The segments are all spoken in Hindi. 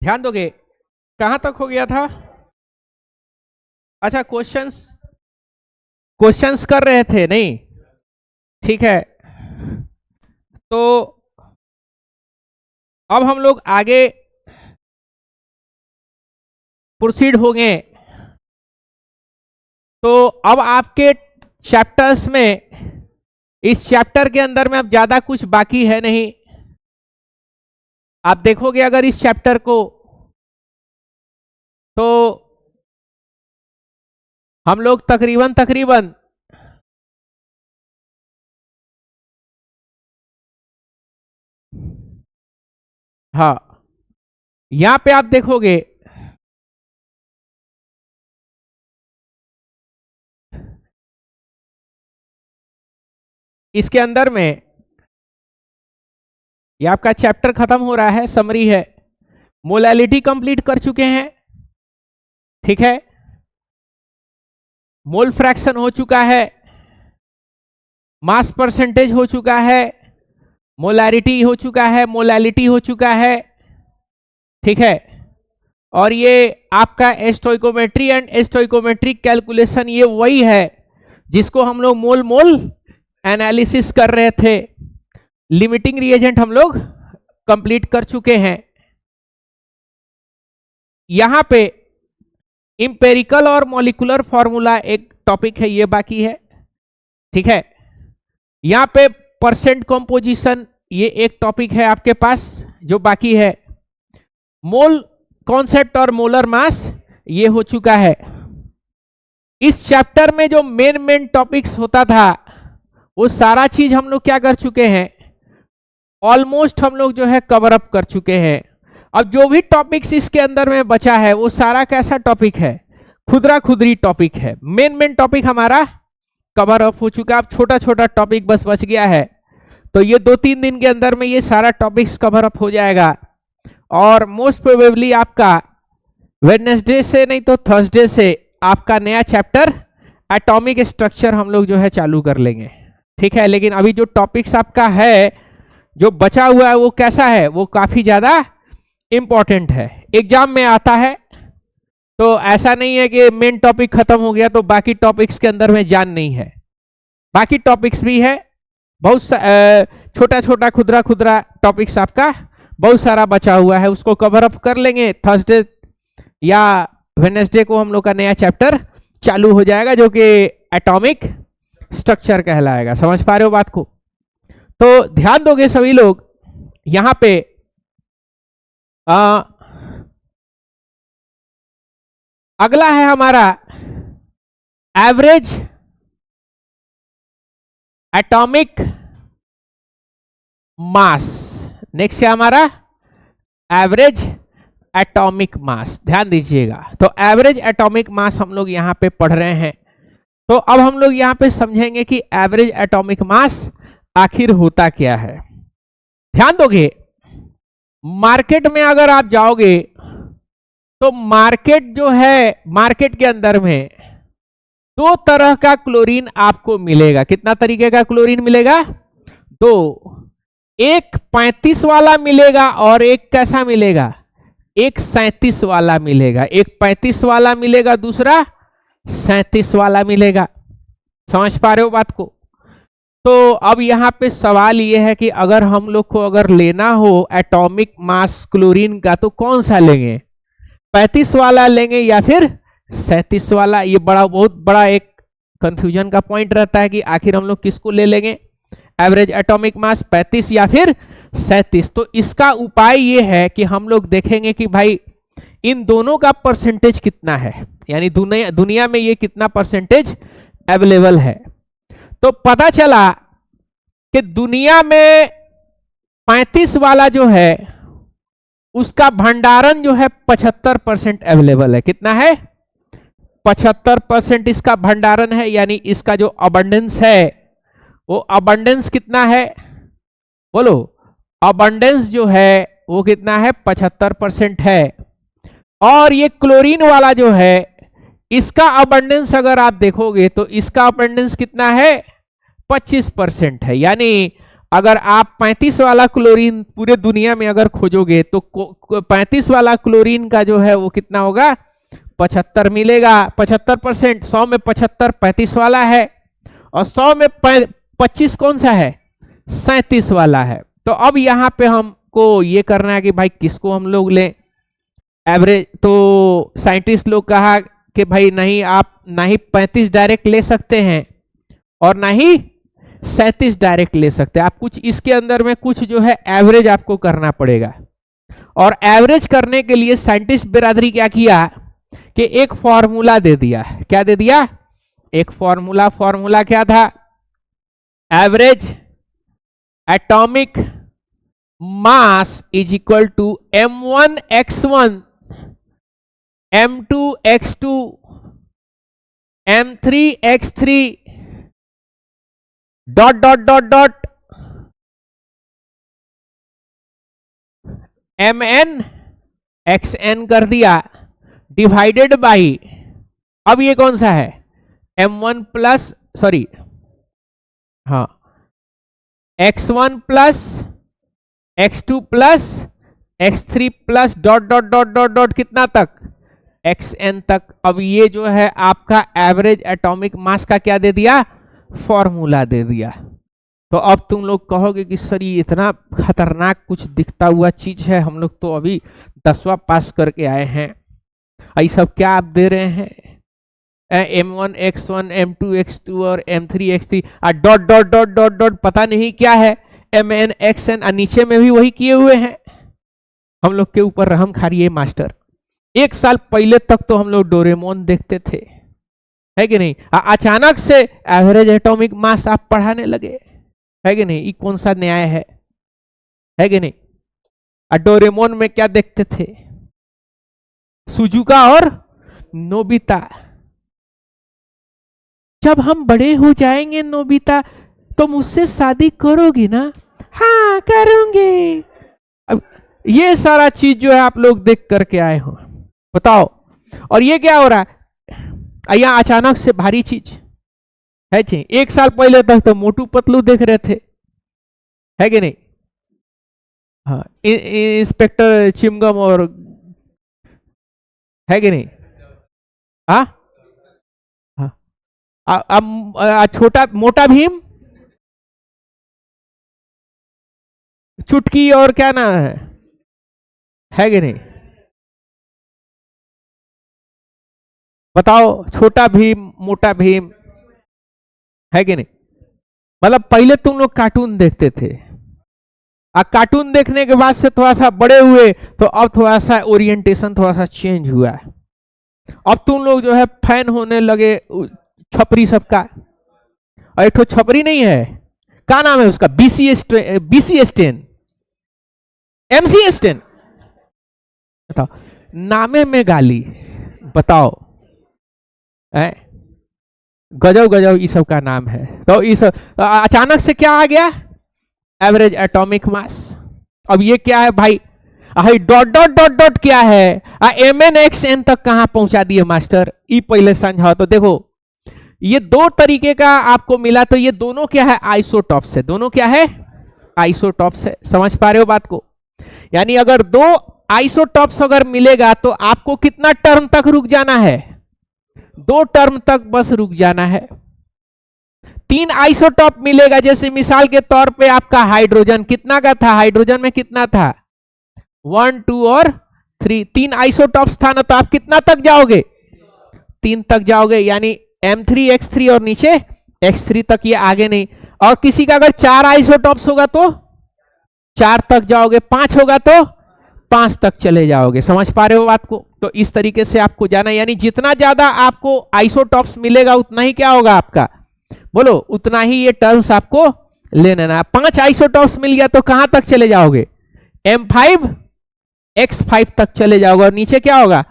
ध्यान दोगे कहां तक हो गया था? अच्छा, क्वेश्चंस कर रहे थे नहीं? ठीक है, तो अब हम लोग आगे प्रोसीड होंगे। तो अब आपके चैप्टर्स में, इस चैप्टर के अंदर में अब ज्यादा कुछ बाकी है नहीं। आप देखोगे अगर इस चैप्टर को, तो हम लोग तकरीबन हाँ, यहां पे आप देखोगे इसके अंदर में ये आपका चैप्टर खत्म हो रहा है, समरी है। मोलैलिटी कंप्लीट कर चुके हैं, ठीक है। मोल फ्रैक्शन हो चुका है, मास परसेंटेज हो चुका है, मोलैरिटी हो चुका है, मोलैलिटी हो चुका है, ठीक है। और ये आपका स्टोइकोमेट्री एंड स्टोइकोमेट्रिक कैलकुलेशन, ये वही है जिसको हम लोग मोल एनालिसिस कर रहे थे। लिमिटिंग रिएजेंट हम लोग कंप्लीट कर चुके हैं। यहां पे इंपेरिकल और मॉलिक्यूलर फॉर्मूला एक टॉपिक है, ये बाकी है, ठीक है। यहां पे परसेंट कंपोजिशन, ये एक टॉपिक है आपके पास जो बाकी है। मोल कॉन्सेप्ट और मोलर मास, ये हो चुका है। इस चैप्टर में जो मेन टॉपिक्स होता था, वो सारा चीज हम लोग क्या कर चुके हैं, ऑलमोस्ट हम लोग जो है कवर अप कर चुके हैं। अब जो भी टॉपिक्स इसके अंदर में बचा है, वो सारा कैसा टॉपिक है, खुदरा खुदरी टॉपिक है। मेन टॉपिक हमारा कवर अप हो चुका है। अब छोटा छोटा टॉपिक बस बच गया है। तो ये 2-3 दिन के अंदर में ये सारा टॉपिक्स कवर अप हो जाएगा। और मोस्ट प्रोबेबली आपका वेडनेसडे से नहीं तो थर्सडे से आपका नया चैप्टर एटॉमिक स्ट्रक्चर हम लोग जो है चालू कर लेंगे, ठीक है। लेकिन अभी जो टॉपिक्स आपका है, जो बचा हुआ है, वो कैसा है, वो काफी ज्यादा इंपॉर्टेंट है, एग्जाम में आता है। तो ऐसा नहीं है कि मेन टॉपिक खत्म हो गया तो बाकी टॉपिक्स के अंदर में जान नहीं है। बाकी टॉपिक्स भी है, बहुत छोटा छोटा खुदरा टॉपिक्स आपका बहुत सारा बचा हुआ है, उसको कवर अप कर लेंगे। थर्सडे या वेडनेसडे को हम लोग का नया चैप्टर चालू हो जाएगा, जो कि एटॉमिक स्ट्रक्चर कहलाएगा। समझ पा रहे हो बात को? तो ध्यान दोगे सभी लोग, यहां पे अगला है हमारा एवरेज एटॉमिक मास। नेक्स्ट है हमारा एवरेज एटॉमिक मास। ध्यान दीजिएगा, तो एवरेज एटॉमिक मास हम लोग यहां पे पढ़ रहे हैं। तो अब हम लोग यहां पे समझेंगे कि एवरेज एटॉमिक मास आखिर होता क्या है। ध्यान दोगे, मार्केट में अगर आप जाओगे तो मार्केट जो है, मार्केट के अंदर में 2 तरह का क्लोरीन आपको मिलेगा। कितना तरीके का क्लोरीन मिलेगा? 2। एक 35 वाला मिलेगा और एक कैसा मिलेगा, एक 37 वाला मिलेगा। एक 35 वाला मिलेगा, दूसरा 37 वाला मिलेगा। समझ पा रहे हो बात को? तो अब यहां पे सवाल ये है कि अगर हम लोग को अगर लेना हो एटॉमिक मास क्लोरीन का, तो कौन सा लेंगे, 35 वाला लेंगे या फिर 37 वाला? ये बहुत बड़ा एक कंफ्यूजन का पॉइंट रहता है कि आखिर हम लोग किसको ले लेंगे, एवरेज एटॉमिक मास 35 या फिर 37। तो इसका उपाय ये है कि हम लोग देखेंगे कि भाई इन दोनों का परसेंटेज कितना है, यानी दुनिया में ये कितना परसेंटेज अवेलेबल है। तो पता चला कि दुनिया में 35 वाला जो है उसका भंडारण जो है 75% अवेलेबल है। कितना है? 75% इसका भंडारण है, यानी इसका जो अबंडेंस है, वो अबंडेंस कितना है, बोलो? अबंडेंस जो है वो कितना है? 75% है। और ये क्लोरीन वाला जो है, इसका अबंडेंस अगर आप देखोगे तो इसका अबंडेंस कितना है? 25% है। यानी अगर आप 35 वाला क्लोरीन पूरे दुनिया में अगर खोजोगे तो 35 वाला क्लोरीन का जो है वो कितना होगा, 75 मिलेगा। 75%, 100 में 75 35 वाला है, और 100 में 25 कौन सा है, 37 वाला है। तो अब यहां पे हमको ये करना है कि भाई किसको हम लोग लें, एवरेज। तो साइंटिस्ट लोग कहा कि भाई नहीं, आप ना ही 35 डायरेक्ट ले सकते हैं और ना ही 37 डायरेक्ट ले सकते हैं, आप कुछ इसके अंदर में कुछ जो है एवरेज आपको करना पड़ेगा। और एवरेज करने के लिए साइंटिस्ट बिरादरी क्या किया कि एक फॉर्मूला दे दिया। क्या दे दिया, एक फॉर्मूला क्या था, average atomic mass is equal to m1x1 m2x2 m3x3 dot dot dot dot mn(xn) कर दिया, डिवाइडेड बाई, अब ये कौन सा है, m1 प्लस सॉरी हाँ x1 plus x2 plus x3 plus dot dot dot dot dot कितना तक, xn तक। अब ये जो है आपका एवरेज एटॉमिक मास का क्या दे दिया, फॉर्मूला दे दिया। तो अब तुम लोग कहोगे कि सर ये इतना खतरनाक कुछ दिखता हुआ चीज है, हम लोग तो अभी 10वां पास करके आए हैं, ये सब क्या आप दे रहे हैं, m1x1 m2x2 और m3x3 dot dot dot dot dot पता नहीं क्या है, mn(xn) नीचे में भी वही किए हुए हैं। हम लोग के ऊपर रहम खारिए मास्टर। 1 साल पहले तक तो हम लोग डोरेमोन देखते थे, है कि नहीं, अचानक से एवरेज एटॉमिक मास आप पढ़ाने लगे, है कि नहीं, ये कौन सा न्याय है कि नहीं। डोरेमोन में क्या देखते थे, सुजुका और नोबिता। जब हम बड़े हो जाएंगे नोबिता तो मुझसे शादी करोगी ना, हाँ करूंगे। अब ये सारा चीज जो है आप लोग देख करके आए हो, बताओ। और ये क्या हो रहा है, यहाँ अचानक से भारी चीज है जी। 1 साल पहले तक तो मोटू पतलू देख रहे थे, है कि नहीं, हाँ इंस्पेक्टर चिमगम और, है कि नहीं, हाँ अब छोटा मोटा भीम, चुटकी और क्या नाम है कि नहीं, बताओ, छोटा भीम मोटा भीम, है कि नहीं। मतलब पहले तुम लोग कार्टून देखते थे, कार्टून देखने के बाद से थोड़ा सा बड़े हुए तो अब थोड़ा सा ओरिएंटेशन थोड़ा सा चेंज हुआ है। अब तुम लोग जो है फैन होने लगे छपरी सबका, और एक छपरी नहीं है, क्या नाम है उसका, बीसी स्टेन, एमसी स्टेन, बताओ, नामे में गाली, बताओ, गजब गजब ये सब का नाम है। तो इस अचानक से क्या आ गया, एवरेज एटॉमिक मास। अब ये क्या है भाई, डॉट डॉट डॉट डॉट क्या है, mn(xn) तक कहां पहुंचा दिए मास्टर, ई पहले समझाओ। तो देखो ये 2 तरीके का आपको मिला, तो ये दोनों क्या है, आइसोटॉप्स है, दोनों क्या है, आइसोटॉप्स है। समझ पा रहे हो बात को, यानी अगर 2 आइसोटॉप्स अगर मिलेगा तो आपको कितना टर्म तक रुक जाना है, 2 टर्म तक बस रुक जाना है। 3 आइसोटॉप मिलेगा, जैसे मिसाल के तौर पे आपका हाइड्रोजन कितना का था, हाइड्रोजन में कितना था, 1 2 और 3, 3 आइसोटॉप्स था ना, तो आप कितना तक जाओगे, 3 तक जाओगे, यानी m3x3 और नीचे x3 तक, ये आगे नहीं। और किसी का अगर 4 आइसोटॉप्स होगा तो 4 तक जाओगे, 5 होगा तो 5 तक चले जाओगे। समझ पा रहे हो बात को। तो इस तरीके से आपको जाना, यानी जितना ज्यादा आपको आइसोटॉप्स मिलेगा उतना ही क्या होगा आपका, बोलो, उतना ही ये टर्म्स आपको ले लेना। 5 आइसोटॉप्स मिल गया तो कहां तक चले जाओगे, m5 x5 तक चले जाओगे, और नीचे क्या होगा,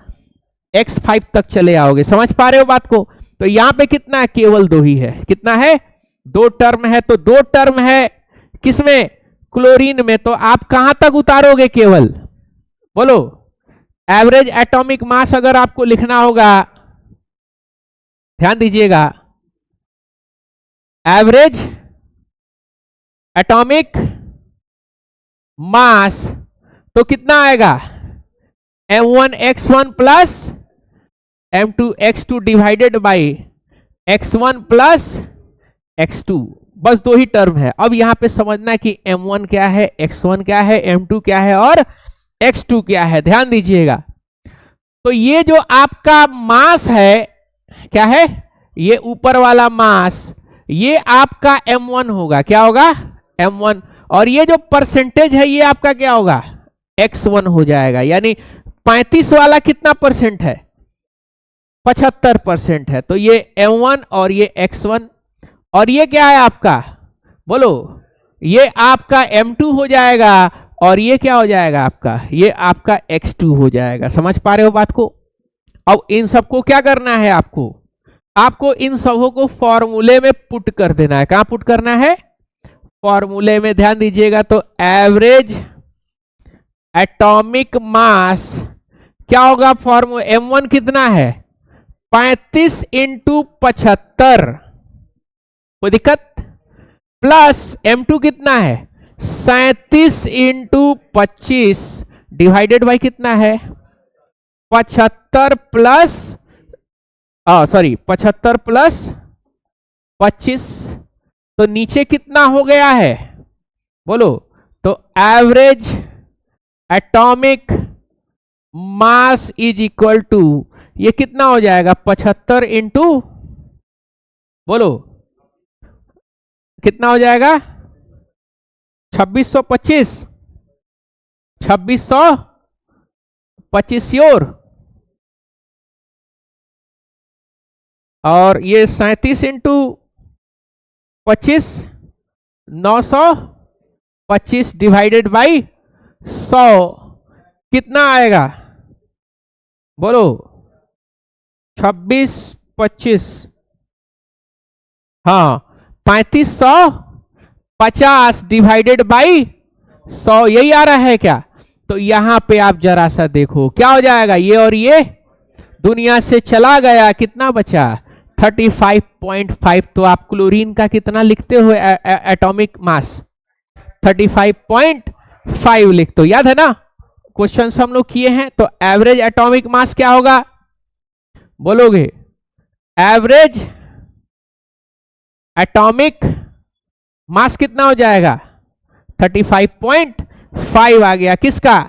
x5 तक चले आओगे। समझ पा रहे हो बात को। तो यहां पे कितना है, केवल 2 ही है, कितना है, 2 टर्म है। तो 2 टर्म है किसमें, क्लोरीन में, तो आप कहां तक उतारोगे केवल, बोलो। एवरेज एटॉमिक मास अगर आपको लिखना होगा, ध्यान दीजिएगा, एवरेज एटॉमिक मास, तो कितना आएगा m1x1 plus m2x2 divided by x1 plus x2। बस दो ही टर्म है। अब यहां पे समझना है कि m1 क्या है, x1 क्या है, m2 क्या है और x2 क्या है। ध्यान दीजिएगा। तो ये जो आपका मास है, क्या है, ये ऊपर वाला मास, ये आपका m1 होगा। क्या होगा, m1। और ये जो परसेंटेज है ये आपका क्या होगा, x1 हो जाएगा। यानी 35 वाला कितना परसेंट है, 75% है। तो ये m1 और ये x1, और ये क्या है आपका, बोलो, ये आपका m2 हो जाएगा और ये क्या हो जाएगा आपका, ये आपका x2 हो जाएगा। समझ पा रहे हो बात को। अब इन सबको क्या करना है आपको इन सबों को फॉर्मूले में पुट कर देना है। कहां पुट करना है, फॉर्मूले में। ध्यान दीजिएगा। तो एवरेज एटॉमिक मास क्या होगा, फॉर्मूला m1 कितना है 35 इंटू 75, कोई दिक्कत, प्लस m2 कितना है 37 इंटू 25 डिवाइडेड बाई कितना है 75 प्लस 75 प्लस 25। तो नीचे कितना हो गया है, बोलो। तो average atomic mass is equal to, ये कितना हो जाएगा 75 इंटू, बोलो कितना हो जाएगा 2625, 2625 योर, और ये 37 इंटू 25 925 डिवाइडेड बाई 100 कितना आएगा, बोलो 2625, हाँ 3550 डिवाइडेड बाई 100, यही आ रहा है क्या। तो यहां पे आप जरा सा देखो क्या हो जाएगा, ये और ये दुनिया से चला गया, कितना बचा 35.5। तो आप क्लोरीन का कितना लिखते हो एटॉमिक मास 35.5 लिखते हो, याद है ना, क्वेश्चन हम लोग किए हैं। तो एवरेज एटॉमिक मास क्या होगा, बोलोगे एवरेज एटॉमिक मास कितना हो जाएगा 35.5 आ गया, किसका,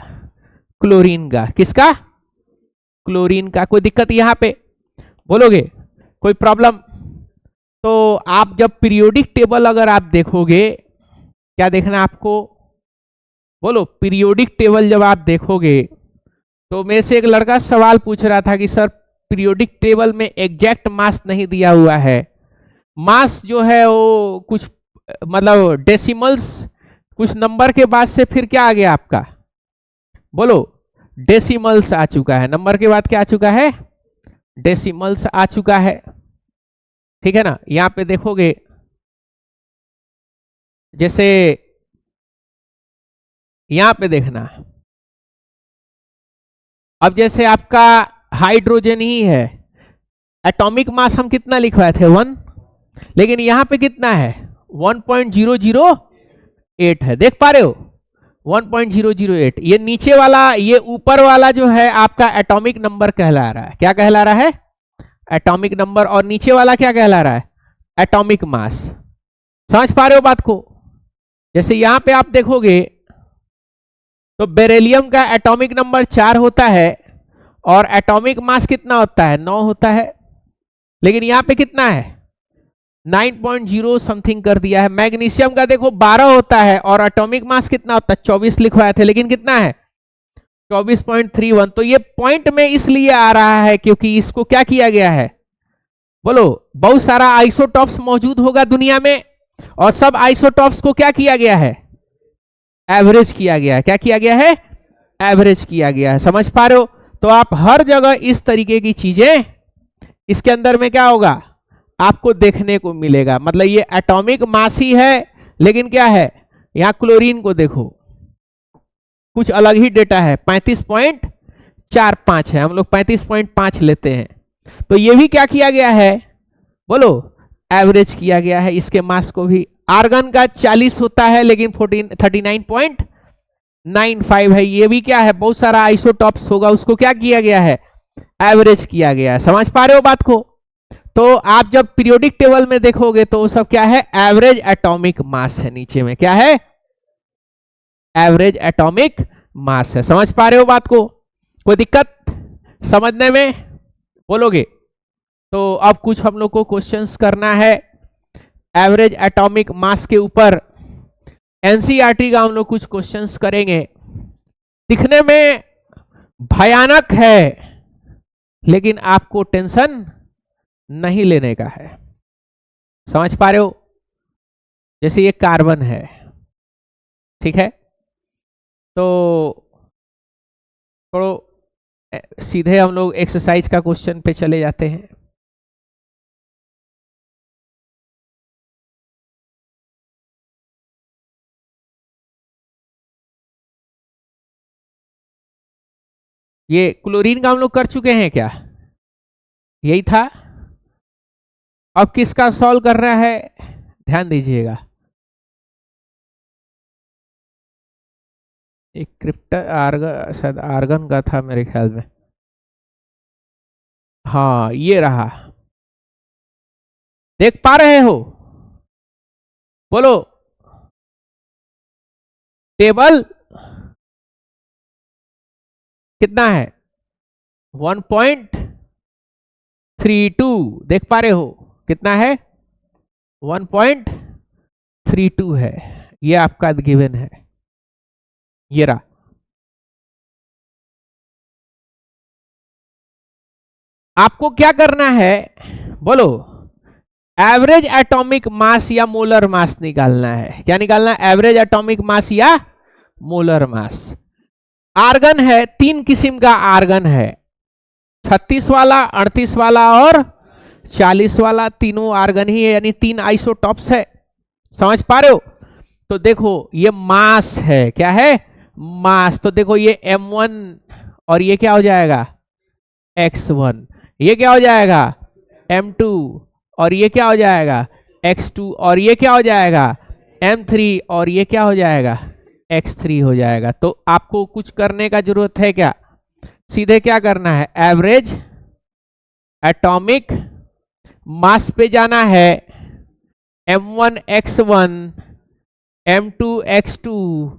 क्लोरीन का। किसका, क्लोरीन का। कोई दिक्कत यहां पे, बोलोगे कोई प्रॉब्लम। तो आप जब पीरियोडिक टेबल अगर आप देखोगे, क्या देखना आपको, बोलो पीरियोडिक टेबल जब आप देखोगे, तो मेरे से एक लड़का सवाल पूछ रहा था कि सर पीरियोडिक टेबल में एग्जैक्ट मास नहीं दिया हुआ है, मास जो है वो कुछ मतलब डेसिमल्स कुछ नंबर के बाद से फिर क्या आ गया आपका, बोलो डेसिमल्स आ चुका है, नंबर के बाद क्या आ चुका है, डेसिमल्स आ चुका है। ठीक है ना। यहां पे देखोगे जैसे यहां पे देखना, अब जैसे आपका हाइड्रोजन ही है, एटॉमिक मास हम कितना लिखवाए थे 1, लेकिन यहां पे कितना है 1.008 है, देख पा रहे हो 1.008। ये नीचे वाला, ये ऊपर वाला जो है आपका एटॉमिक नंबर कहला रहा है। क्या कहला रहा है, एटॉमिक नंबर। और नीचे वाला क्या कहला रहा है, एटॉमिक मास। समझ पा रहे हो बात को। जैसे यहां पे आप देखोगे तो बेरिलियम का एटॉमिक नंबर 4 होता है और एटॉमिक मास कितना होता है 9 होता है, लेकिन यहां पे कितना है 9.0 समथिंग कर दिया है। मैग्नीशियम का देखो 12 होता है और एटॉमिक मास कितना होता है 24 लिखवाए थे, लेकिन कितना है 24.31। तो ये पॉइंट में इसलिए आ रहा है क्योंकि इसको क्या किया गया है, बोलो बहुत सारा आइसोटॉप्स मौजूद होगा दुनिया में, और सब आइसोटॉप्स को क्या किया गया है, एवरेज किया गया है। क्या किया गया है, एवरेज किया गया है। समझ पा रहे हो। तो आप हर जगह इस तरीके की चीजें इसके अंदर में क्या होगा आपको देखने को मिलेगा। मतलब ये एटॉमिक मास ही है, लेकिन क्या है, यहां क्लोरीन को देखो कुछ अलग ही डेटा है, 35.45 है, हम लोग 35.5 लेते हैं। तो ये भी क्या किया गया है, बोलो एवरेज किया गया है इसके मास को भी। आर्गन का 40 होता है लेकिन 39.95 है। ये भी क्या है, बहुत सारा आइसोटॉप्स होगा, उसको क्या किया गया है, एवरेज किया गया है। समझ पा रहे हो बात को? तो आप जब पीरियोडिक टेबल में देखोगे तो वो सब क्या है, एवरेज एटॉमिक मास है। नीचे में क्या है, एवरेज एटॉमिक मास है। समझ पा रहे हो बात को? कोई दिक्कत समझने में? बोलोगे तो अब कुछ हम लोग को क्वेश्चंस करना है एवरेज एटॉमिक मास के ऊपर। एनसीईआरटी का हम लोग कुछ क्वेश्चंस करेंगे। दिखने में भयानक है लेकिन आपको टेंशन नहीं लेने का है। समझ पा रहे हो? जैसे ये कार्बन है, ठीक है, तो थोड़ा सीधे हम लोग एक्सरसाइज का क्वेश्चन पे चले जाते हैं। ये क्लोरीन का हम लोग कर चुके हैं क्या? यही था। अब किसका सॉल्व कर रहा है, ध्यान दीजिएगा। एक क्रिप्टर आर्गन, शायद आर्गन का था मेरे ख्याल में। हाँ ये रहा, देख पा रहे हो? बोलो। टेबल कितना है, 1.32। देख पा रहे हो कितना है, 1.32 है। ये आपका गिवन है, ये रहा। आपको क्या करना है, बोलो। एवरेज एटॉमिक मास या मोलर मास निकालना है। क्या निकालना है, एवरेज एटॉमिक मास या मोलर मास। आर्गन है, तीन किस्म का आर्गन है, 36 वाला, 38 वाला और 40 वाला। तीनों आर्गन ही है, यानी तीन आइसोटॉप्स है। समझ पा रहे हो? तो देखो ये मास है, क्या है, मास। तो देखो ये m1 और ये क्या हो जाएगा, x1। ये क्या हो जाएगा, m2 और ये क्या हो जाएगा, x2। और ये क्या हो जाएगा, m3 और ये क्या हो जाएगा, x3 हो जाएगा। तो आपको कुछ करने का जरूरत है क्या, सीधे क्या करना है, एवरेज एटॉमिक मास पे जाना है। m1 x1, m2 x2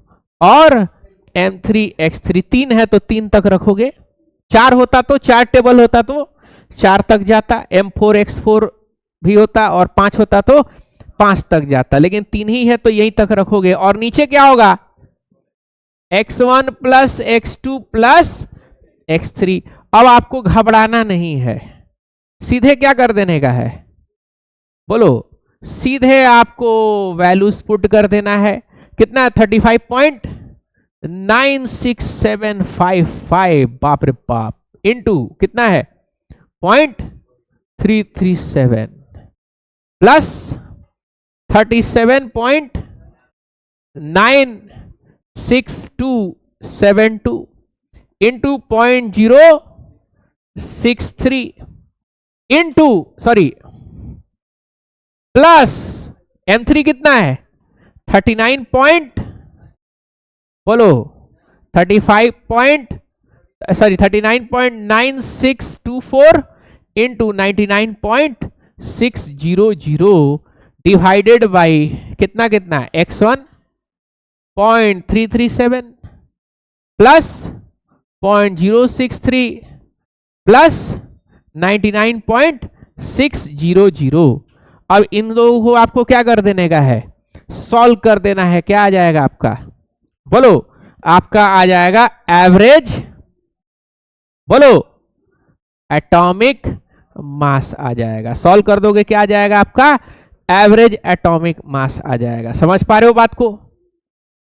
और m3 x3। तीन है तो तीन तक रखोगे, चार होता तो, चार टेबल होता तो चार तक जाता, m4 x4 भी होता और पांच होता तो पांच तक जाता, लेकिन तीन ही है तो यहीं तक रखोगे। और नीचे क्या होगा, x1 plus x2 plus x3। अब आपको घबराना नहीं है, सीधे क्या कर देने का है, बोलो। सीधे आपको वैल्यूज पुट कर देना है। कितना है, 35.96755, बाप रे बाप, इनटू कितना है, 0.337 plus 37.96272 into 0.063 into sorry plus m3 कितना है, 39 पॉइंट, बोलो 39.9624 इंटू 99.600 डिवाइडेड बाई कितना कितना, x1 0.337 प्लस 0.063 प्लस 99.600। अब इन लोगों को आपको क्या कर देने का है, सॉल्व कर देना है। क्या आ जाएगा आपका, बोलो। आपका आ जाएगा एवरेज, बोलो, एटॉमिक मास आ जाएगा। सॉल्व कर दोगे क्या आ जाएगा आपका, एवरेज एटॉमिक मास आ जाएगा। समझ पा रहे हो बात को?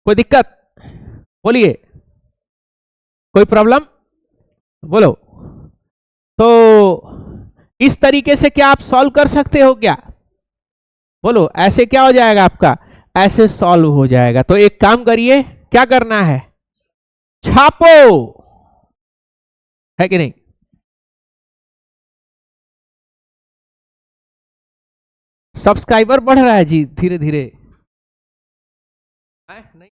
कोई दिक्कत, बोलिए। कोई प्रॉब्लम, बोलो। तो इस तरीके से क्या आप सॉल्व कर सकते हो क्या, बोलो। ऐसे क्या हो जाएगा आपका, ऐसे सॉल्व हो जाएगा। तो एक काम करिए, क्या करना है, छापो, है कि नहीं। सब्सक्राइबर बढ़ रहा है जी धीरे धीरे। नहीं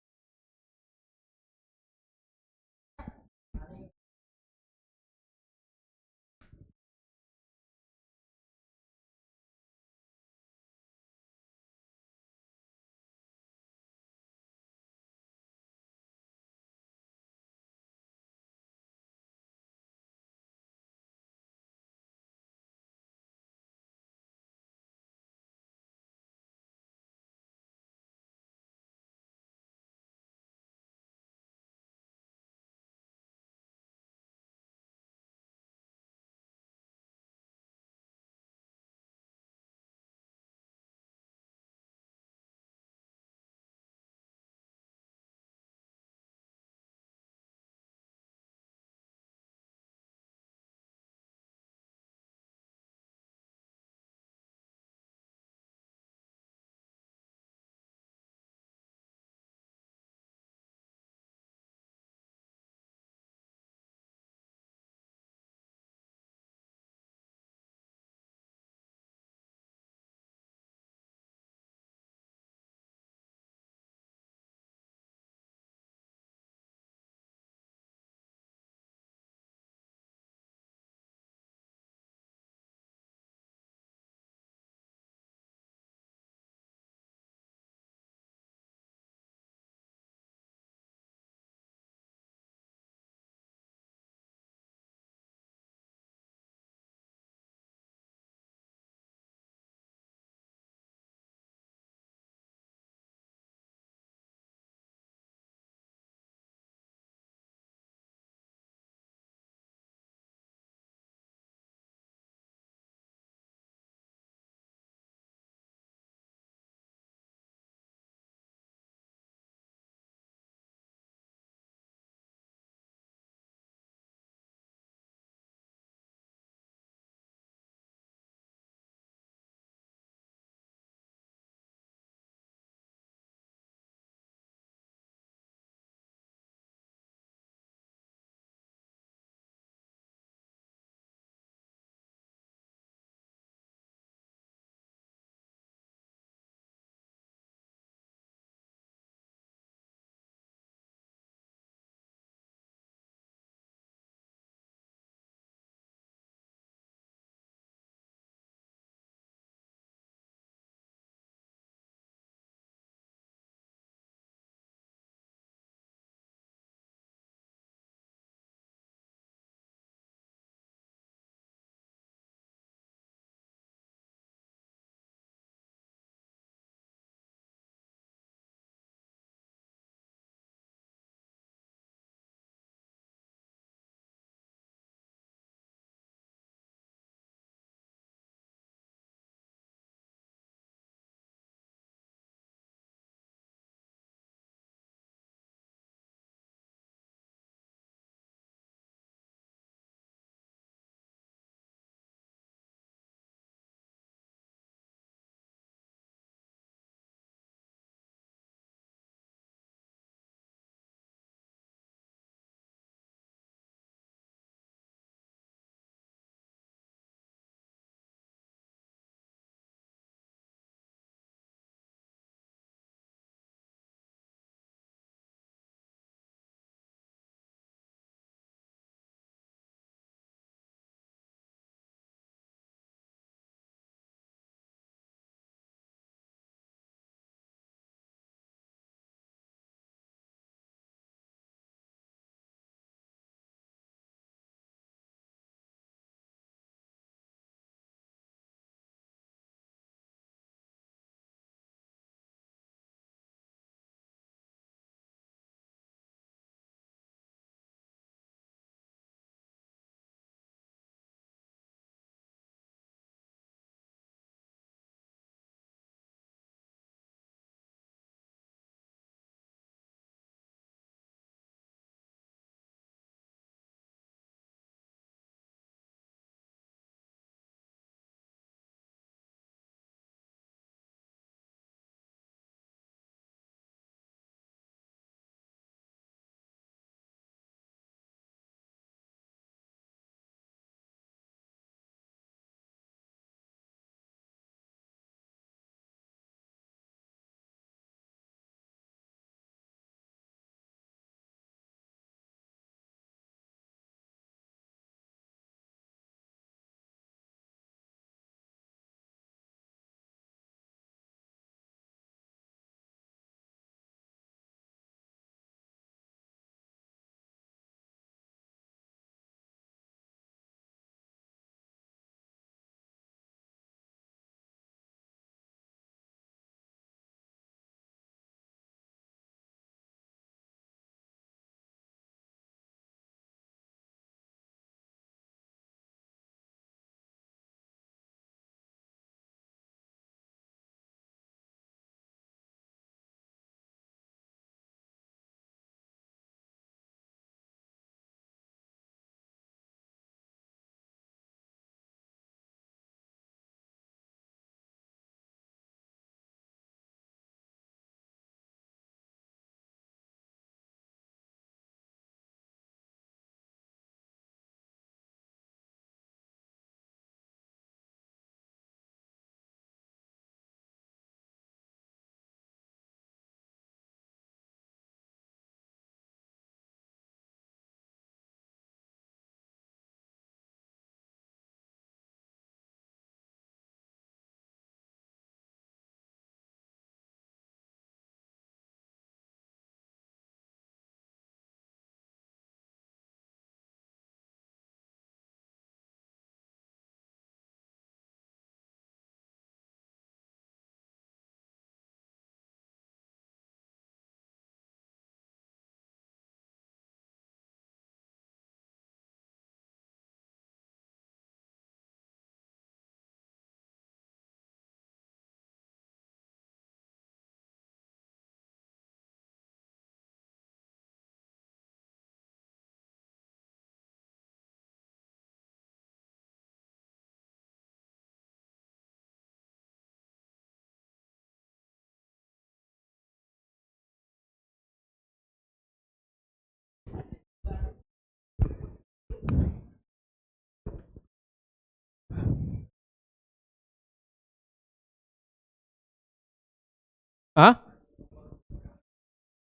हाँ,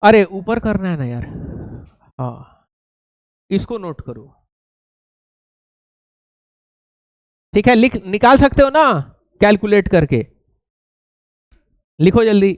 अरे ऊपर करना है ना यार। हाँ, इसको नोट करो। ठीक है, लिख निकाल सकते हो ना कैलकुलेट करके? लिखो जल्दी।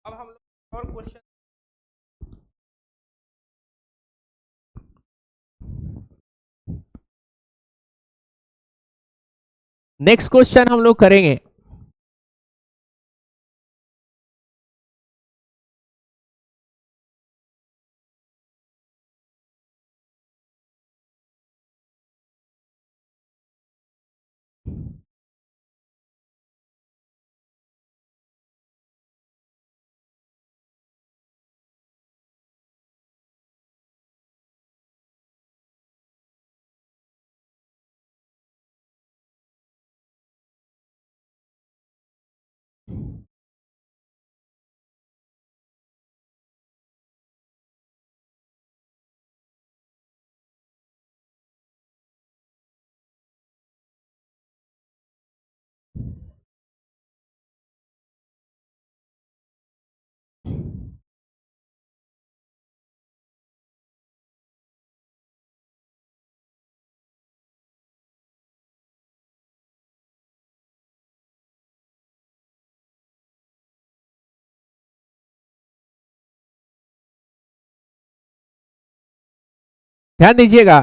अब हम लोग और क्वेश्चन। नेक्स्ट क्वेश्चन हम लोग करेंगे। ध्यान दीजिएगा।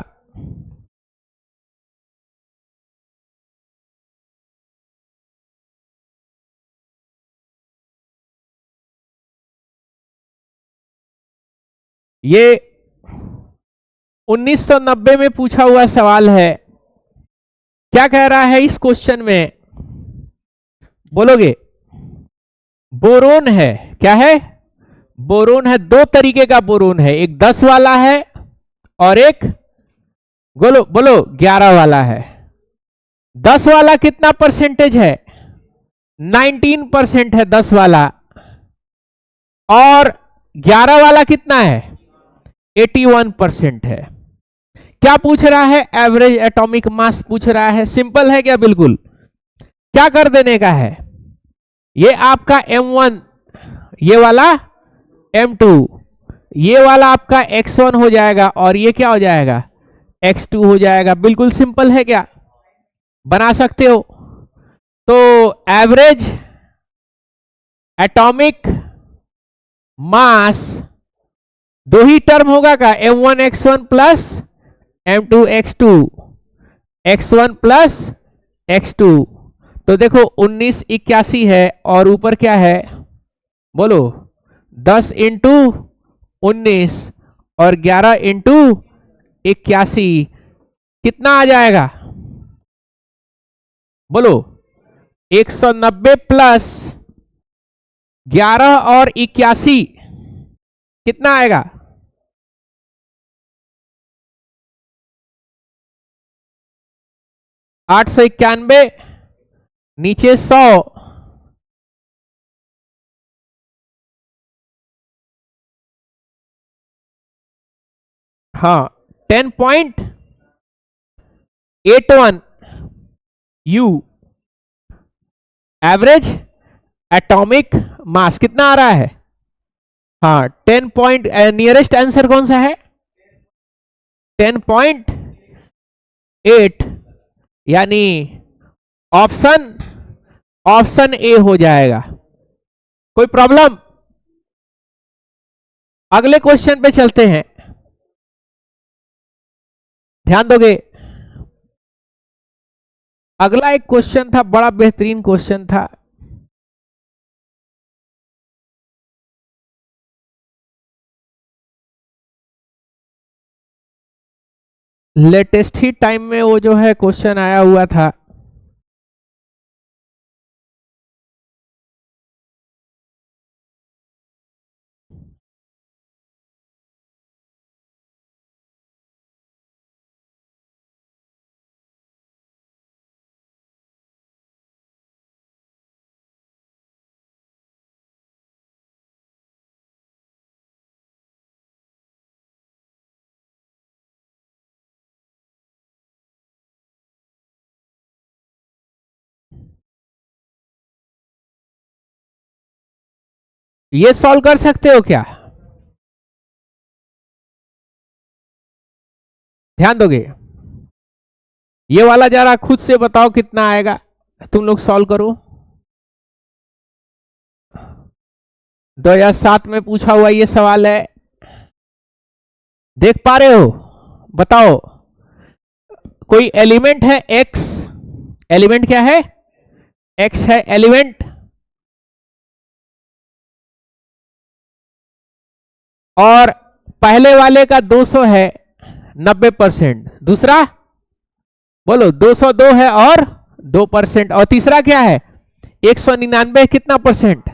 ये 1990 में पूछा हुआ सवाल है। क्या कह रहा है इस क्वेश्चन में, बोलोगे? बोरोन है। क्या है? बोरोन है। दो तरीके का बोरोन है, एक 10 वाला है और एक बोलो बोलो 11 वाला है। 10 वाला कितना परसेंटेज है? 19% है 10 वाला। और 11 वाला कितना है? 81% है। क्या पूछ रहा है? एवरेज एटॉमिक मास पूछ रहा है। सिंपल है क्या? बिल्कुल। क्या कर देने का है? ये आपका M1, ये वाला M2, ये वाला आपका X1 हो जाएगा और ये क्या हो जाएगा? X2 हो जाएगा। बिल्कुल सिंपल है क्या? बना सकते हो। तो एवरेज एटॉमिक मास दो ही टर्म होगा का, M1 X1 plus M2 X2, X1 plus X2। तो देखो 1981 है और ऊपर क्या है? बोलो 10 इंटू 19 और 11 इंटू 81 कितना आ जाएगा? बोलो 190 प्लस 11 और 81 कितना आएगा? 891 नीचे 100। हाँ 10.81 U एवरेज एटॉमिक मास कितना आ रहा है? हाँ 10 पॉइंट, नियरेस्ट आंसर कौन सा है? 10.8, यानी ऑप्शन ऑप्शन ए हो जाएगा। कोई प्रॉब्लम? अगले क्वेश्चन पे चलते हैं, ध्यान दोगे। अगला एक क्वेश्चन था, बड़ा बेहतरीन क्वेश्चन था। लेटेस्ट ही टाइम में वो जो है क्वेश्चन आया हुआ था। ये सॉल्व कर सकते हो क्या? ध्यान दोगे? ये वाला जरा खुद से बताओ कितना आएगा। तुम लोग सॉल्व करो। 2007 में पूछा हुआ ये सवाल है, देख पा रहे हो? बताओ। कोई एलिमेंट है X, एलिमेंट क्या है? X है एलिमेंट, और पहले वाले का 200 है 90%, दूसरा बोलो 202 है और 2%, और तीसरा क्या है? 199 कितना परसेंट?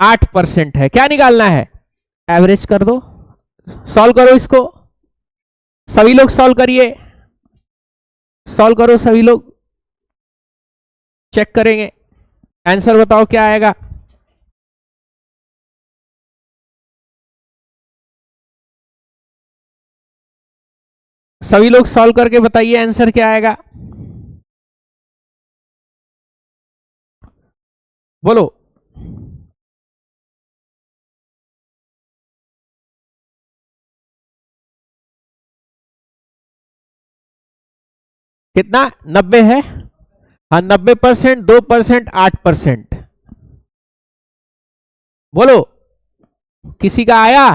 8% है। क्या निकालना है? एवरेज कर दो। सॉल्व करो इसको, सभी लोग सॉल्व करिए। सॉल्व करो सभी लोग, चेक करेंगे। आंसर बताओ क्या आएगा। सभी लोग सॉल्व करके बताइए आंसर क्या आएगा। बोलो। कितना? 90 है। हाँ 90%, 2%, 8%। बोलो, किसी का आया?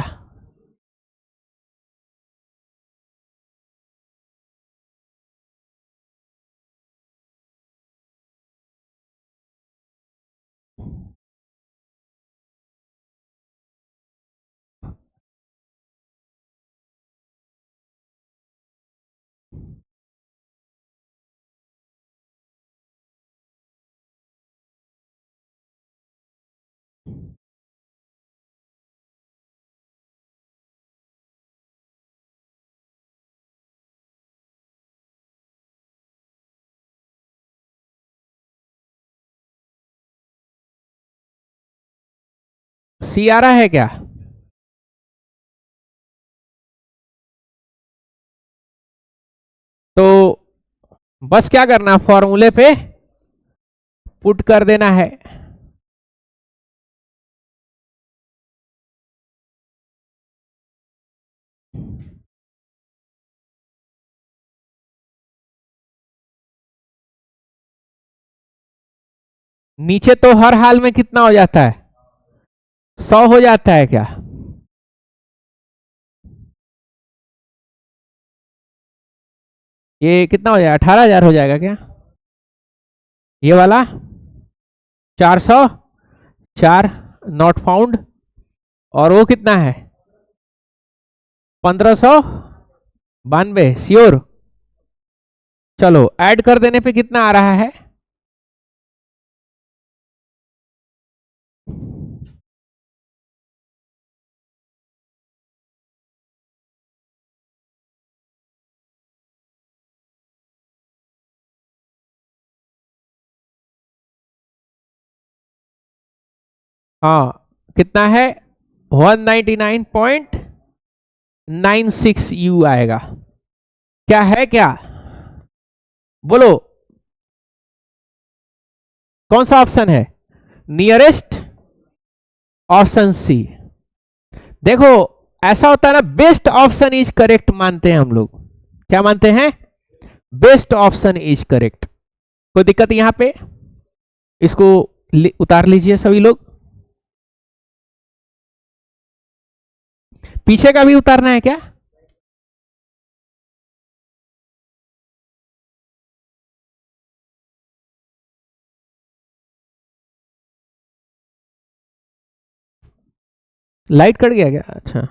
सी आ रहा है क्या? तो बस क्या करना, फॉर्मूले पे पुट कर देना है। नीचे तो हर हाल में कितना हो जाता है? 100 हो जाता है क्या? ये कितना हो जाएगा, 18,000 हो जाएगा क्या? ये वाला 404 नॉट फाउंड, और वो कितना है? 1592 श्योर। चलो ऐड कर देने पे कितना आ रहा है? हाँ, कितना है? 199.96 यू आएगा। क्या है क्या? बोलो, कौन सा ऑप्शन है? Nearest, option C. देखो, ऐसा होता है ना, बेस्ट ऑप्शन इज करेक्ट मानते हैं हम लोग। क्या मानते हैं? Best option is correct. कोई दिक्कत यहां पे? इसको उतार लीजिए सभी लोग। पीछे का भी उतारना है क्या? लाइट कट गया क्या? अच्छा।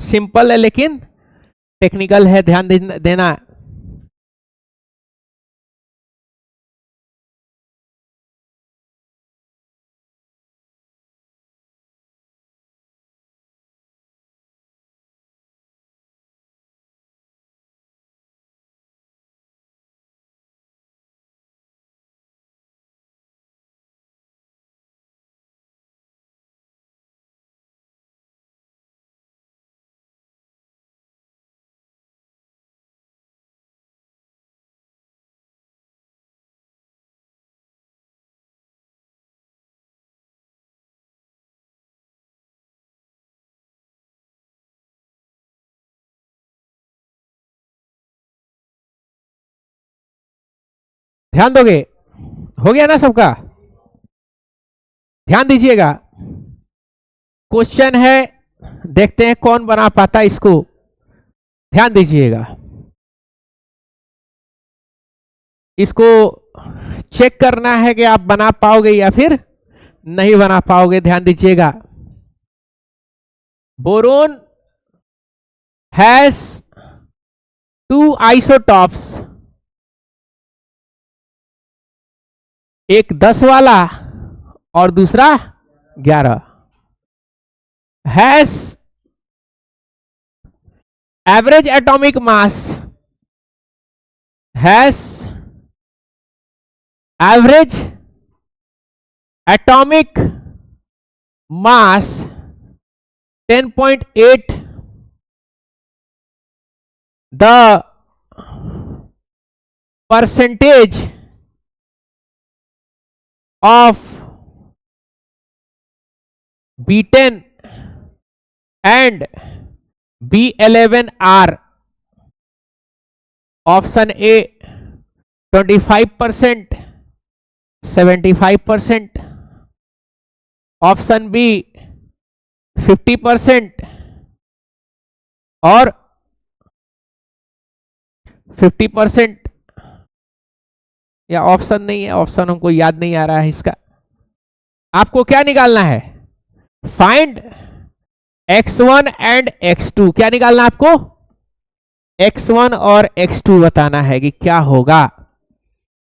सिंपल है लेकिन टेक्निकल है, ध्यान देना। ध्यान दोगे? हो गया ना सबका? ध्यान दीजिएगा, क्वेश्चन है, देखते हैं कौन बना पाता इसको। ध्यान दीजिएगा, इसको चेक करना है कि आप बना पाओगे या फिर नहीं बना पाओगे। ध्यान दीजिएगा, बोरोन हैज 2 आइसोटॉप्स, एक 10 वाला और दूसरा 11, has average atomic mass, has average atomic mass 10.8, the percentage of B10 and B11 are option A 25%, 75%, option B 50% और 50%, या ऑप्शन नहीं है, ऑप्शन हमको याद नहीं आ रहा है इसका। आपको क्या निकालना है? Find x1 and x2। क्या निकालना आपको? x1 और x2 बताना है कि क्या होगा।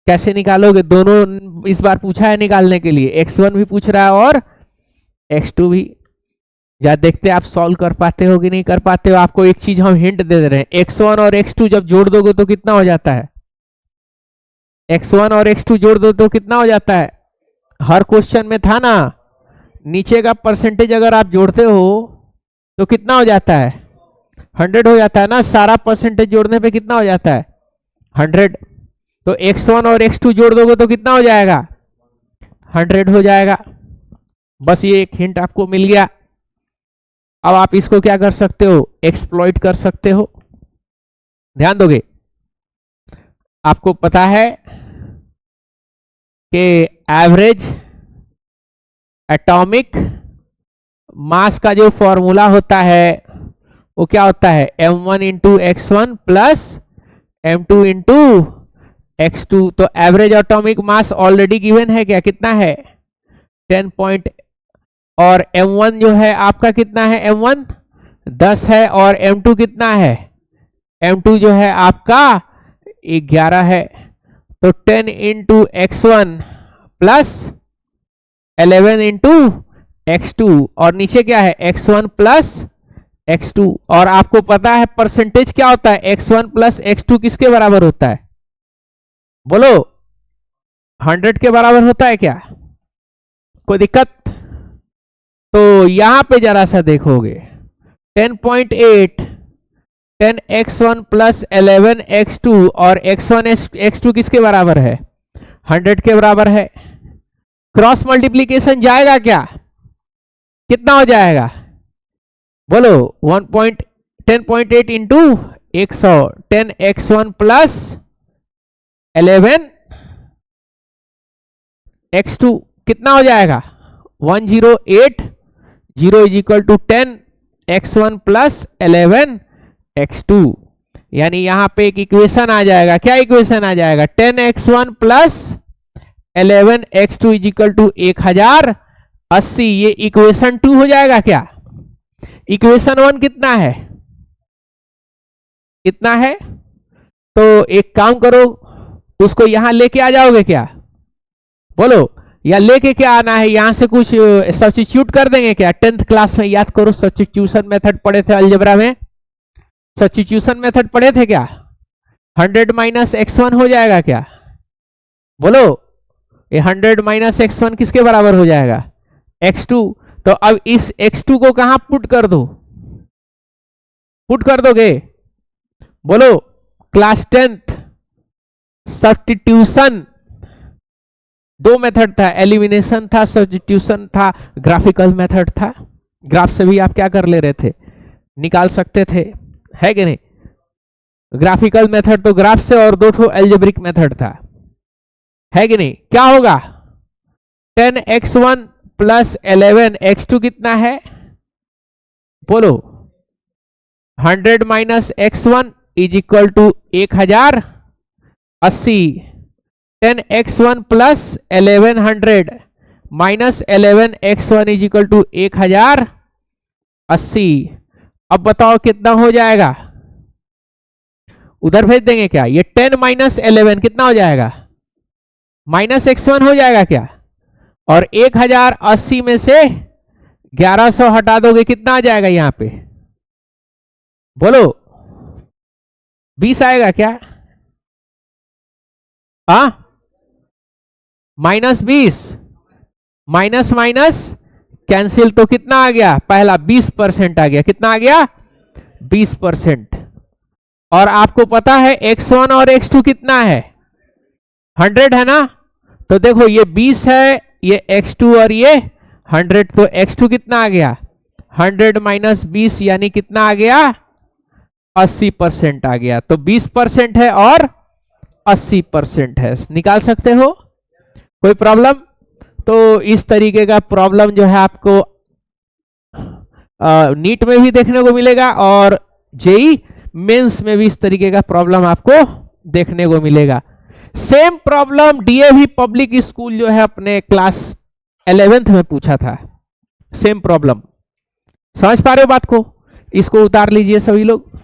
कैसे निकालोगे? दोनों इस बार पूछा है निकालने के लिए, x1 भी पूछ रहा है और x2 भी। जा देखते आप सॉल्व कर पाते हो कि नहीं कर पाते हो। आपको एक चीज हम हिंट दे रहे हैं, x1 और x2 जब जोड़ दोगे तो कितना हो जाता है? x1 और x2 जोड़ दो तो कितना हो जाता है? हर क्वेश्चन में था ना, नीचे का परसेंटेज अगर आप जोड़ते हो तो कितना हो जाता है? 100 हो जाता है ना। सारा परसेंटेज जोड़ने पे कितना हो जाता है? 100। तो x1 और x2 जोड़ दोगे तो कितना हो जाएगा? 100 हो जाएगा। बस ये एक हिंट आपको मिल गया। अब आप इसको क्या कर सकते हो? एक्सप्लॉइट कर सकते हो। ध्यान दोगे, आपको पता है कि एवरेज एटॉमिक मास का जो फॉर्मूला होता है वो क्या होता है? m1 into x1 plus m2 into x2। तो एवरेज एटॉमिक मास ऑलरेडी गिवन है क्या? कितना है? 10 और m1 जो है आपका कितना है? m1 10 है और m2 कितना है? m2 जो है आपका 11 है। तो 10 into x1 plus 11 into x2 और नीचे क्या है? x1 plus x2। और आपको पता है परसेंटेज क्या होता है? x1 प्लस x2 किसके बराबर होता है? बोलो, 100 के बराबर होता है क्या? कोई दिक्कत? तो यहां पे जरा सा देखोगे, 10.8 10x1 प्लस 11x2 और x1 x2 किसके बराबर है? 100 के बराबर है। क्रॉस मल्टीप्लीकेशन जाएगा क्या? कितना हो जाएगा? बोलो, 10.8 इंटू 100, 10x1 प्लस 11x2 कितना हो जाएगा? 108, 0 is equal to 10x1 plus 11x2। यानी यहां पे एक इक्वेशन आ जाएगा। क्या इक्वेशन आ जाएगा? 10x1 plus 11x2 is equal to 1080। ये इक्वेशन 2 हो जाएगा क्या? इक्वेशन 1 कितना है? कितना है? तो एक काम करो, उसको यहां लेके आ जाओगे क्या? बोलो, या लेके क्या आना है? यहां से कुछ सब्स्टिट्यूट कर देंगे क्या? 10th क्लास में याद करो, सब्स्टिट्यूशन मेथड पढ़े थे अलजेब्रा में। सब्स्टिट्यूशन मेथड पढ़े थे क्या? 100 माइनस x1 हो जाएगा क्या? बोलो, ये 100 माइनस x1 किसके बराबर हो जाएगा? x2। तो अब इस x2 को कहां पुट कर दो? पुट कर दोगे? बोलो, क्लास 10th सब्स्टिट्यूशन 2 मेथड था, एलिमिनेशन था, सब्स्टिट्यूशन था, ग्राफिकल मेथड था। ग्राफ से भी आप क्या कर ले रहे थे? निकाल सकते थे, है कि नहीं? ग्राफिकल मेथड तो ग्राफ से, और 2 अलजेब्रिक मेथड था। है कि नहीं? क्या होगा? 10x1 प्लस 11x2 कितना है? बोलो। 100 minus x1 is equal to 1080। 10x1 plus 1100 minus 11x1 is equal to 1080। अब बताओ कितना हो जाएगा? उधर भेज देंगे क्या? ये 10 माइनस 11 कितना हो जाएगा? माइनस x1 हो जाएगा क्या? और 1080 में से 1100 हटा दोगे, कितना आ जाएगा यहां पे? बोलो। 20 आएगा क्या? हाँ, माइनस 20 माइनस माइनस कैंसिल, तो कितना आ गया? पहला 20% आ गया। कितना आ गया? 20%। और आपको पता है x1 और x2 कितना है? 100 है ना? तो देखो ये 20 है, ये x2 और ये 100, तो x2 कितना आ गया? 100 माइनस 20 यानी कितना आ गया? 80% आ गया। तो 20% है और 80% है। निकाल सकते हो? कोई प्रॉब्लम? तो इस तरीके का प्रॉब्लम जो है आपको नीट में भी देखने को मिलेगा और जेई मेंस में भी इस तरीके का प्रॉब्लम आपको देखने को मिलेगा। Same problem DAV public school जो है अपने क्लास 11th में पूछा था। Same problem. समझ पा रहे हो बात को? इसको उतार लीजिए सभी लोग।